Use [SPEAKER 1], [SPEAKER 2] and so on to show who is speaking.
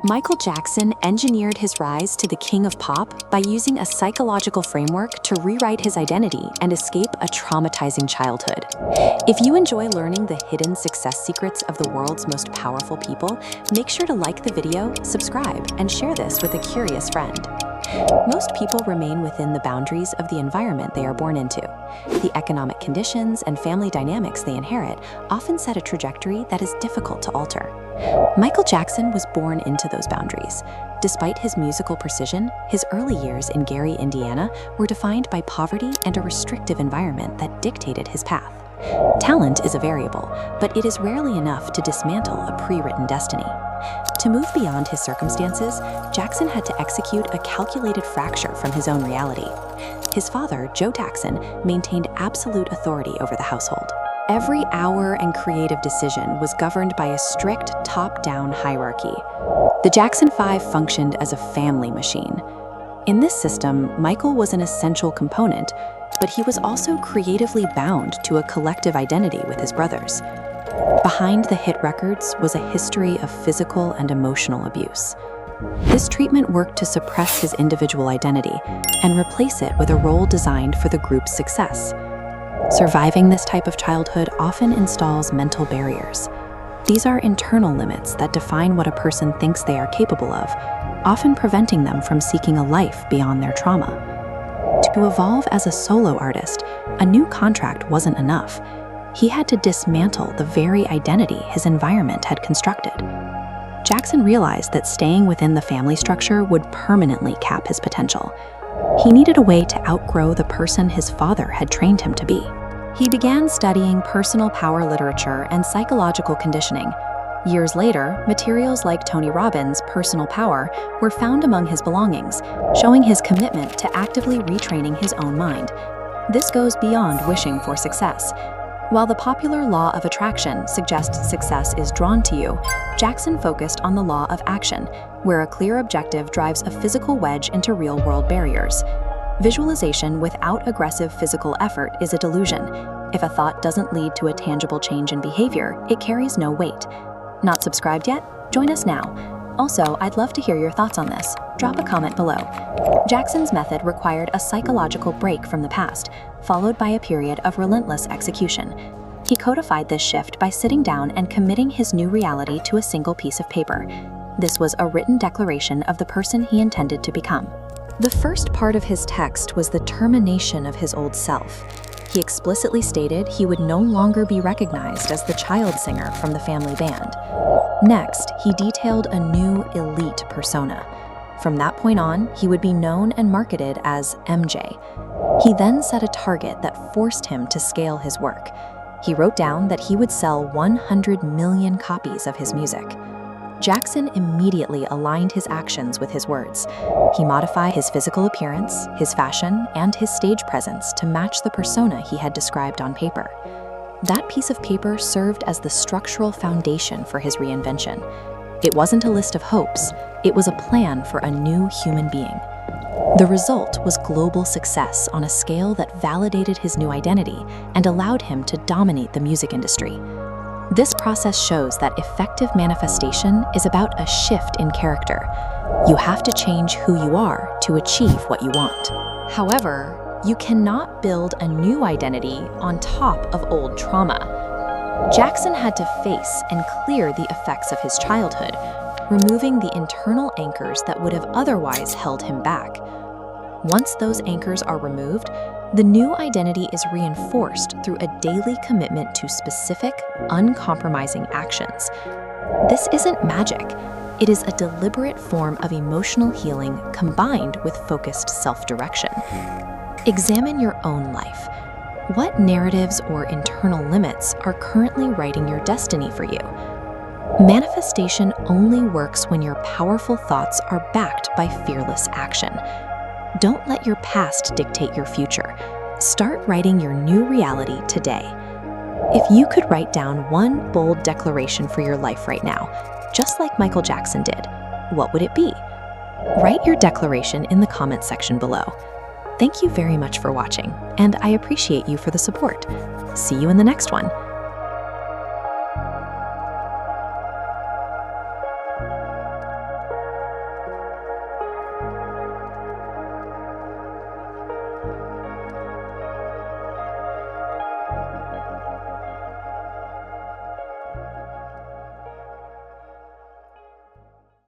[SPEAKER 1] Michael Jackson engineered his rise to the king of pop by using a psychological framework to rewrite his identity and escape a traumatizing childhood. If you enjoy learning the hidden success secrets of the world's most powerful people, make sure to like the video, subscribe, and share this with a curious friend. Most people remain within the boundaries of the environment they are born into. The economic conditions and family dynamics they inherit often set a trajectory that is difficult to alter. Michael Jackson was born into those boundaries. Despite his musical precision, his early years in Gary, Indiana, were defined by poverty and a restrictive environment that dictated his path. Talent is a variable, but it is rarely enough to dismantle a pre-written destiny. To move beyond his circumstances, Jackson had to execute a calculated fracture from his own reality. His father, Joe Jackson, maintained absolute authority over the household. Every hour and creative decision was governed by a strict top-down hierarchy. The Jackson 5 functioned as a family machine. In this system, Michael was an essential component, but he was also creatively bound to a collective identity with his brothers. Behind the hit records was a history of physical and emotional abuse. This treatment worked to suppress his individual identity and replace it with a role designed for the group's success. Surviving this type of childhood often installs mental barriers. These are internal limits that define what a person thinks they are capable of, often preventing them from seeking a life beyond their trauma. To evolve as a solo artist, a new contract wasn't enough. He had to dismantle the very identity his environment had constructed. Jackson realized that staying within the family structure would permanently cap his potential. He needed a way to outgrow the person his father had trained him to be. He began studying personal power literature and psychological conditioning. Years later, materials like Tony Robbins' Personal Power were found among his belongings, showing his commitment to actively retraining his own mind. This goes beyond wishing for success. While the popular law of attraction suggests success is drawn to you, Jackson focused on the law of action, where a clear objective drives a physical wedge into real-world barriers. Visualization without aggressive physical effort is a delusion. If a thought doesn't lead to a tangible change in behavior, it carries no weight. Not subscribed yet? Join us now. Also, I'd love to hear your thoughts on this. Drop a comment below. Jackson's method required a psychological break from the past, followed by a period of relentless execution. He codified this shift by sitting down and committing his new reality to a single piece of paper. This was a written declaration of the person he intended to become. The first part of his text was the termination of his old self. He explicitly stated he would no longer be recognized as the child singer from the family band. Next, he detailed a new elite persona. From that point on, he would be known and marketed as MJ. He then set a target that forced him to scale his work. He wrote down that he would sell 100 million copies of his music. Jackson immediately aligned his actions with his words. He modified his physical appearance, his fashion, and his stage presence to match the persona he had described on paper. That piece of paper served as the structural foundation for his reinvention. It wasn't a list of hopes, it was a plan for a new human being. The result was global success on a scale that validated his new identity and allowed him to dominate the music industry. This process shows that effective manifestation is about a shift in character. You have to change who you are to achieve what you want. However, you cannot build a new identity on top of old trauma. Jackson had to face and clear the effects of his childhood, removing the internal anchors that would have otherwise held him back. Once those anchors are removed, the new identity is reinforced through a daily commitment to specific, uncompromising actions. This isn't magic. It is a deliberate form of emotional healing combined with focused self-direction. Examine your own life. What narratives or internal limits are currently writing your destiny for you? Manifestation only works when your powerful thoughts are backed by fearless action. Don't let your past dictate your future. Start writing your new reality today. If you could write down one bold declaration for your life right now, just like Michael Jackson did, what would it be? Write your declaration in the comment section below. Thank you very much for watching, and I appreciate you for the support. See you in the next one.